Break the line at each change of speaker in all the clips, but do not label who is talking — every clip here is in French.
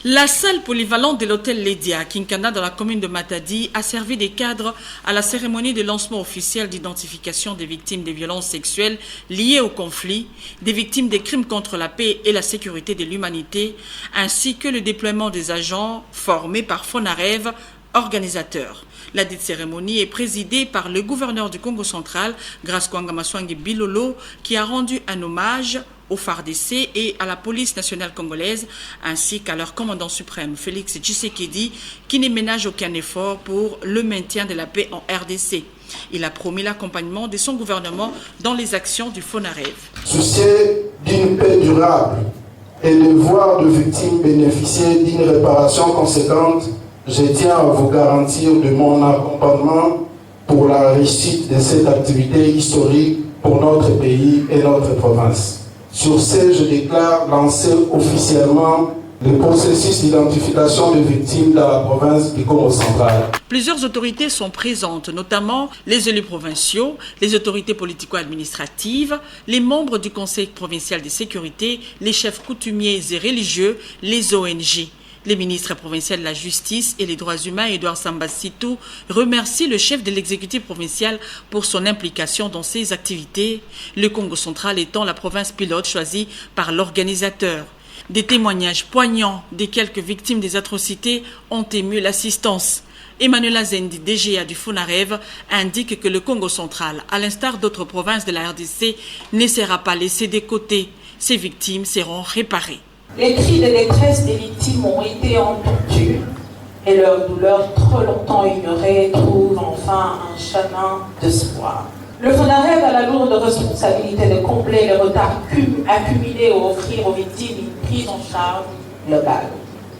La salle polyvalente de l'hôtel Lédia, Kinkanda, dans la commune de Matadi, a servi de cadre à la cérémonie de lancement officiel d'identification des victimes des violences sexuelles liées au conflit, des victimes des crimes contre la paix et la sécurité de l'humanité, ainsi que le déploiement des agents formés par Fonarev, organisateur. La dite cérémonie est présidée par le gouverneur du Congo central, Grace Kwangamaswangi Bilolo, qui a rendu un hommage au FARDC et à la police nationale congolaise, ainsi qu'à leur commandant suprême, Félix Tshisekedi, qui ne ménage aucun effort pour le maintien de la paix en RDC. Il a promis l'accompagnement de son gouvernement dans les actions du Fonarev.
Soucieux d'une paix durable et de voir de victimes bénéficier d'une réparation conséquente, je tiens à vous garantir de mon accompagnement pour la réussite de cette activité historique pour notre pays et notre province. Sur ce, je déclare lancer officiellement le processus d'identification des victimes dans la province du Congo central.
Plusieurs autorités sont présentes, notamment les élus provinciaux, les autorités politico-administratives, les membres du Conseil provincial de sécurité, les chefs coutumiers et religieux, les ONG. Les ministres provinciaux de la Justice et les droits humains, Edouard Sambasitou, remercient le chef de l'exécutif provincial pour son implication dans ces activités, le Congo central étant la province pilote choisie par l'organisateur. Des témoignages poignants des quelques victimes des atrocités ont ému l'assistance. Emmanuel Azendi, DGA du Fonarev, indique que le Congo central, à l'instar d'autres provinces de la RDC, ne sera pas laissé de côté. Ces victimes seront réparées.
Les cris de détresse des victimes ont été entendus et leur douleur trop longtemps ignorée trouve enfin un chemin d'espoir. Le Fonarev a la lourde responsabilité de combler les retards accumulés ou offrir aux victimes une prise en charge globale.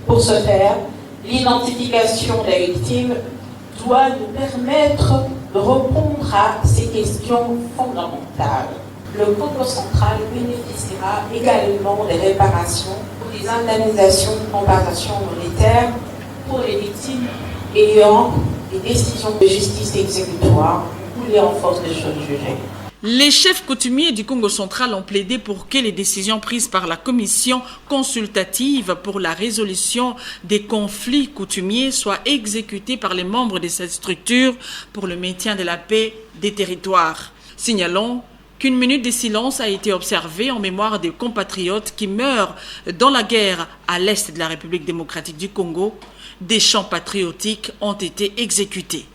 Pour ce faire, l'identification des victimes doit nous permettre de répondre à ces questions fondamentales. Le Congo central bénéficiera également des réparations ou des indemnisations de compensation monétaire pour les victimes ayant des décisions de justice exécutoire ou les en force de choses jugées.
Les chefs coutumiers du Congo central ont plaidé pour que les décisions prises par la commission consultative pour la résolution des conflits coutumiers soient exécutées par les membres de cette structure pour le maintien de la paix des territoires. Signalons qu'une minute de silence a été observée en mémoire des compatriotes qui meurent dans la guerre à l'est de la République démocratique du Congo. Des chants patriotiques ont été exécutés.